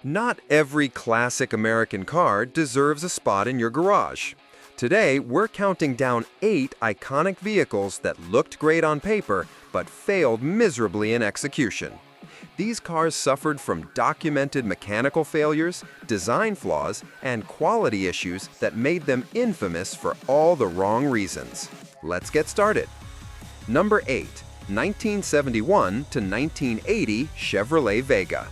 Not every classic American car deserves a spot in your garage. Today, we're counting down 8 iconic vehicles that looked great on paper but failed miserably in execution. These cars suffered from documented mechanical failures, design flaws, and quality issues that made them infamous for all the wrong reasons. Let's get started. Number 8. 1971 to 1980 Chevrolet Vega.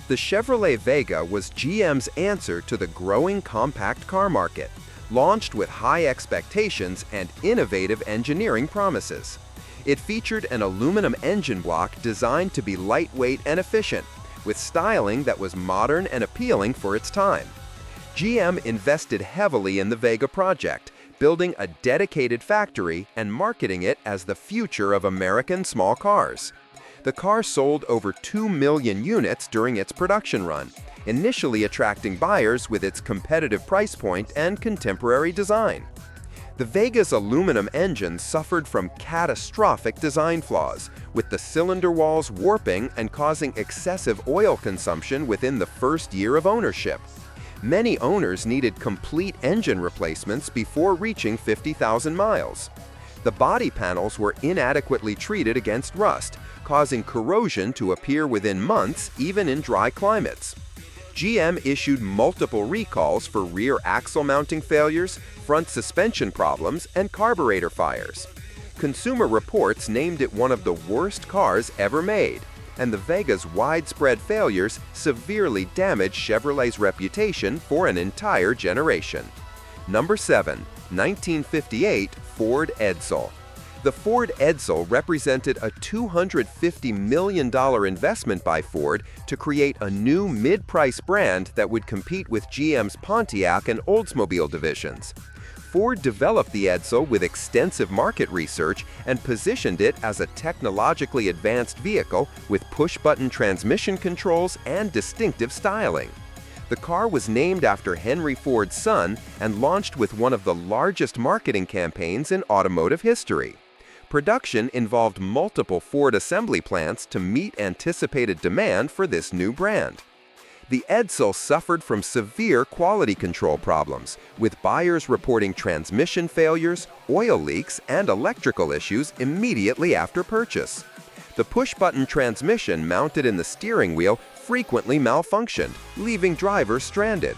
The Chevrolet Vega was GM's answer to the growing compact car market, launched with high expectations and innovative engineering promises. It featured an aluminum engine block designed to be lightweight and efficient, with styling that was modern and appealing for its time. GM invested heavily in the Vega project, building a dedicated factory and marketing it as the future of American small cars. The car sold over 2 million units during its production run, initially attracting buyers with its competitive price point and contemporary design. The Vega's aluminum engine suffered from catastrophic design flaws, with the cylinder walls warping and causing excessive oil consumption within the first year of ownership. Many owners needed complete engine replacements before reaching 50,000 miles. The body panels were inadequately treated against rust, causing corrosion to appear within months even in dry climates. GM issued multiple recalls for rear axle mounting failures, front suspension problems, and carburetor fires. Consumer Reports named it one of the worst cars ever made, and the Vega's widespread failures severely damaged Chevrolet's reputation for an entire generation. Number 7. 1958 Ford Edsel. The Ford Edsel represented a $250 million investment by Ford to create a new mid-price brand that would compete with GM's Pontiac and Oldsmobile divisions. Ford developed the Edsel with extensive market research and positioned it as a technologically advanced vehicle with push-button transmission controls and distinctive styling. The car was named after Henry Ford's son and launched with one of the largest marketing campaigns in automotive history. Production involved multiple Ford assembly plants to meet anticipated demand for this new brand. The Edsel suffered from severe quality control problems, with buyers reporting transmission failures, oil leaks, and electrical issues immediately after purchase. The push-button transmission mounted in the steering wheel frequently malfunctioned, leaving drivers stranded.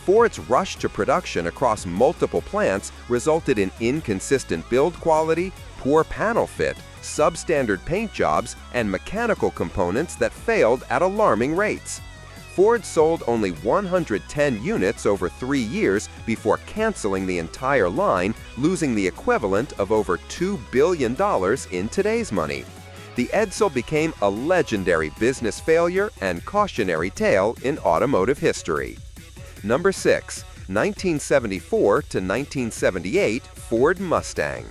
Ford's rush to production across multiple plants resulted in inconsistent build quality, poor panel fit, substandard paint jobs, and mechanical components that failed at alarming rates. Ford sold only 110 units over 3 years before canceling the entire line, losing the equivalent of over $2 billion in today's money. The Edsel became a legendary business failure and cautionary tale in automotive history. Number 6. 1974 to 1978 Ford Mustang.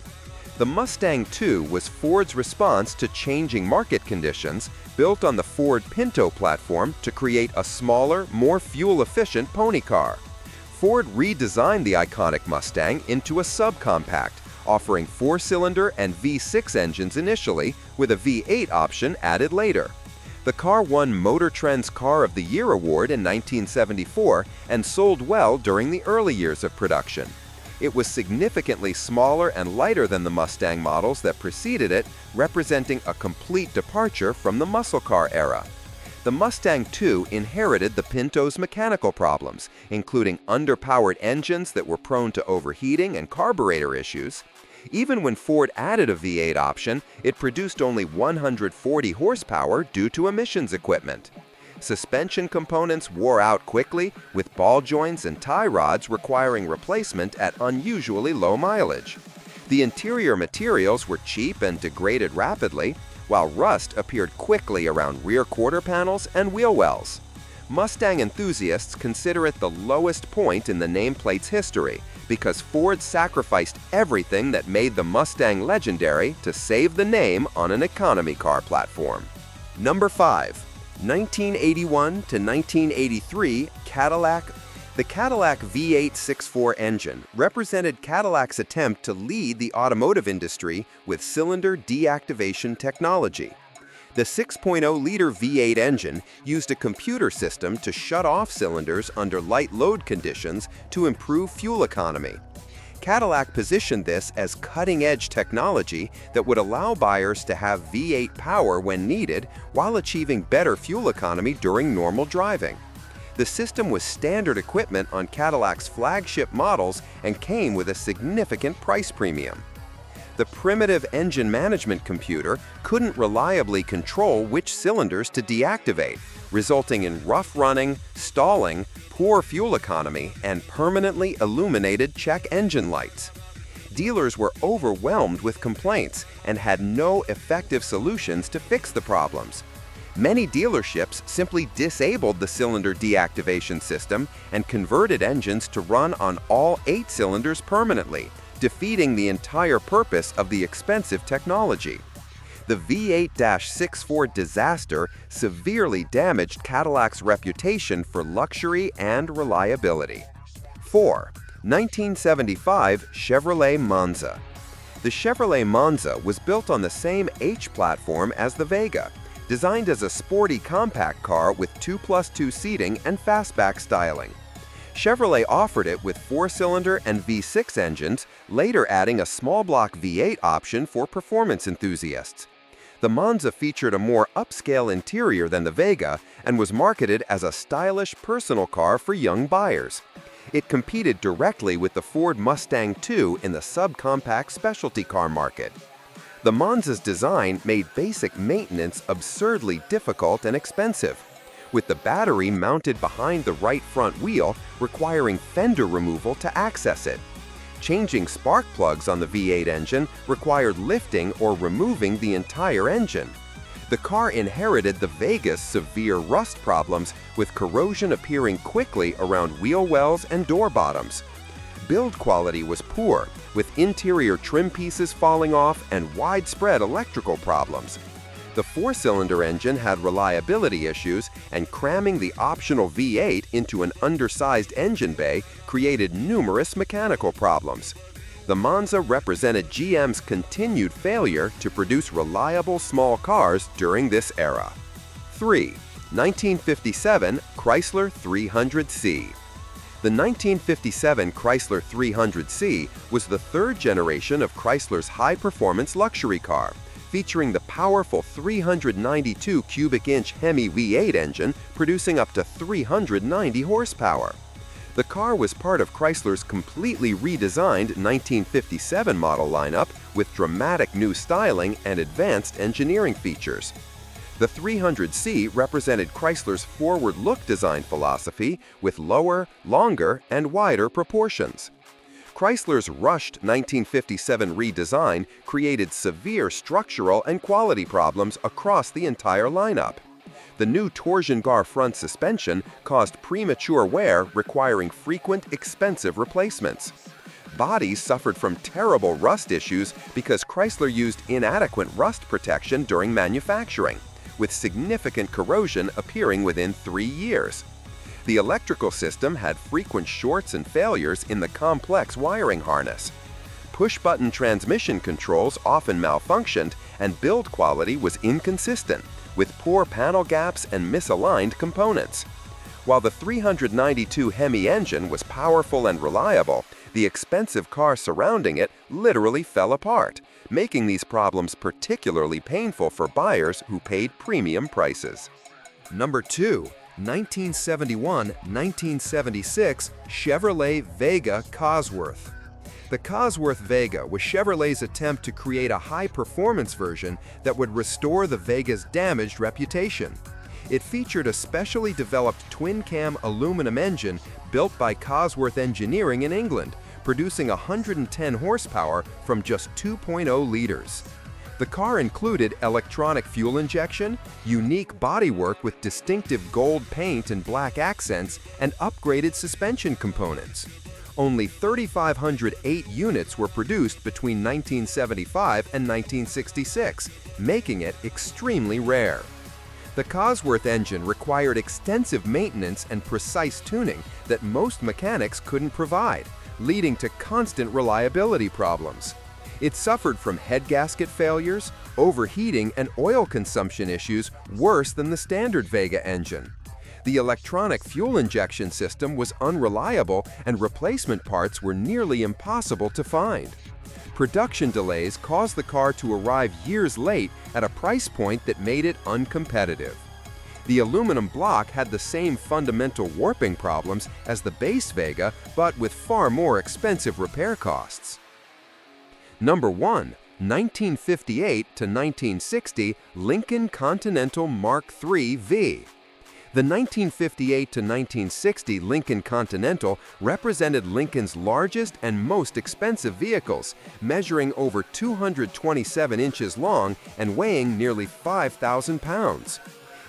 The Mustang II was Ford's response to changing market conditions, built on the Ford Pinto platform to create a smaller, more fuel-efficient pony car. Ford redesigned the iconic Mustang into a subcompact, offering 4-cylinder and V6 engines initially, with a V8 option added later. The car won Motor Trend's Car of the Year award in 1974 and sold well during the early years of production. It was significantly smaller and lighter than the Mustang models that preceded it, representing a complete departure from the muscle car era. The Mustang II inherited the Pinto's mechanical problems, including underpowered engines that were prone to overheating and carburetor issues. Even when Ford added a V8 option, it produced only 140 horsepower due to emissions equipment. Suspension components wore out quickly, with ball joints and tie rods requiring replacement at unusually low mileage. The interior materials were cheap and degraded rapidly, while rust appeared quickly around rear quarter panels and wheel wells. Mustang enthusiasts consider it the lowest point in the nameplate's history because Ford sacrificed everything that made the Mustang legendary to save the name on an economy car platform. Number 5. 1981 to 1983 Cadillac. The Cadillac V8 6.4 engine represented Cadillac's attempt to lead the automotive industry with cylinder deactivation technology. The 6.0-liter V8 engine used a computer system to shut off cylinders under light load conditions to improve fuel economy. Cadillac positioned this as cutting-edge technology that would allow buyers to have V8 power when needed while achieving better fuel economy during normal driving. The system was standard equipment on Cadillac's flagship models and came with a significant price premium. The primitive engine management computer couldn't reliably control which cylinders to deactivate, resulting in rough running, stalling, poor fuel economy, and permanently illuminated check engine lights. Dealers were overwhelmed with complaints and had no effective solutions to fix the problems. Many dealerships simply disabled the cylinder deactivation system and converted engines to run on all 8 cylinders permanently, defeating the entire purpose of the expensive technology. The V8-64 disaster severely damaged Cadillac's reputation for luxury and reliability. 4. 1975 Chevrolet Monza. The Chevrolet Monza was built on the same H platform as the Vega, designed as a sporty compact car with 2+2 seating and fastback styling. Chevrolet offered it with 4-cylinder and V6 engines, later adding a small block V8 option for performance enthusiasts. The Monza featured a more upscale interior than the Vega and was marketed as a stylish personal car for young buyers. It competed directly with the Ford Mustang II in the subcompact specialty car market. The Monza's design made basic maintenance absurdly difficult and expensive, with the battery mounted behind the right front wheel requiring fender removal to access it. Changing spark plugs on the V8 engine required lifting or removing the entire engine. The car inherited the Vega's severe rust problems, with corrosion appearing quickly around wheel wells and door bottoms. Build quality was poor, with interior trim pieces falling off and widespread electrical problems. The 4-cylinder engine had reliability issues, and cramming the optional V8 into an undersized engine bay created numerous mechanical problems. The Monza represented GM's continued failure to produce reliable small cars during this era. 3. 1957 Chrysler 300C. The 1957 Chrysler 300C was the third generation of Chrysler's high-performance luxury car, featuring the powerful 392 cubic inch Hemi V8 engine producing up to 390 horsepower. The car was part of Chrysler's completely redesigned 1957 model lineup with dramatic new styling and advanced engineering features. The 300C represented Chrysler's forward-look design philosophy with lower, longer, and wider proportions. Chrysler's rushed 1957 redesign created severe structural and quality problems across the entire lineup. The new torsion-bar front suspension caused premature wear, requiring frequent, expensive replacements. Bodies suffered from terrible rust issues because Chrysler used inadequate rust protection during manufacturing, with significant corrosion appearing within 3 years. The electrical system had frequent shorts and failures in the complex wiring harness. Push-button transmission controls often malfunctioned, and build quality was inconsistent, with poor panel gaps and misaligned components. While the 392 Hemi engine was powerful and reliable, the expensive car surrounding it literally fell apart, making these problems particularly painful for buyers who paid premium prices. Number 2. 1971-1976 Chevrolet Vega Cosworth. The Cosworth Vega was Chevrolet's attempt to create a high-performance version that would restore the Vega's damaged reputation. It featured a specially developed twin-cam aluminum engine built by Cosworth Engineering in England, producing 110 horsepower from just 2.0 liters. The car included electronic fuel injection, unique bodywork with distinctive gold paint and black accents, and upgraded suspension components. Only 3,508 units were produced between 1975 and 1966, making it extremely rare. The Cosworth engine required extensive maintenance and precise tuning that most mechanics couldn't provide, leading to constant reliability problems. It suffered from head gasket failures, overheating and oil consumption issues worse than the standard Vega engine. The electronic fuel injection system was unreliable and replacement parts were nearly impossible to find. Production delays caused the car to arrive years late at a price point that made it uncompetitive. The aluminum block had the same fundamental warping problems as the base Vega, but with far more expensive repair costs. Number 1. 1958 to 1960 Lincoln Continental Mark III V. The 1958 to 1960 Lincoln Continental represented Lincoln's largest and most expensive vehicles, measuring over 227 inches long and weighing nearly 5,000 pounds.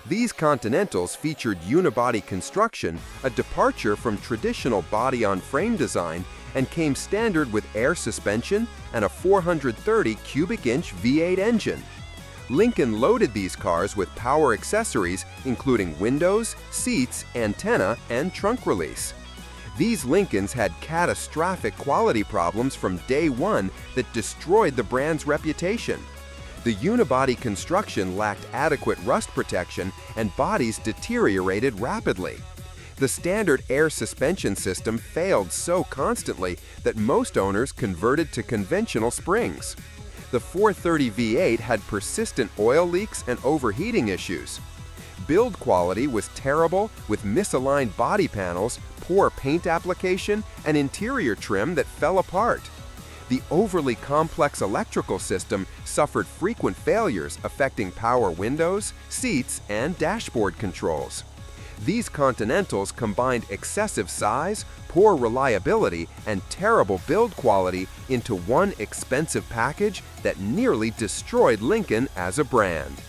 These Continentals featured unibody construction, a departure from traditional body-on-frame design, and came standard with air suspension and a 430 cubic inch V8 engine. Lincoln loaded these cars with power accessories including windows, seats, antenna, and trunk release. These Lincolns had catastrophic quality problems from day one that destroyed the brand's reputation. The unibody construction lacked adequate rust protection and bodies deteriorated rapidly. The standard air suspension system failed so constantly that most owners converted to conventional springs. The 430 V8 had persistent oil leaks and overheating issues. Build quality was terrible with misaligned body panels, poor paint application, and interior trim that fell apart. The overly complex electrical system suffered frequent failures affecting power windows, seats, and dashboard controls. These Continentals combined excessive size, poor reliability, and terrible build quality into one expensive package that nearly destroyed Lincoln as a brand.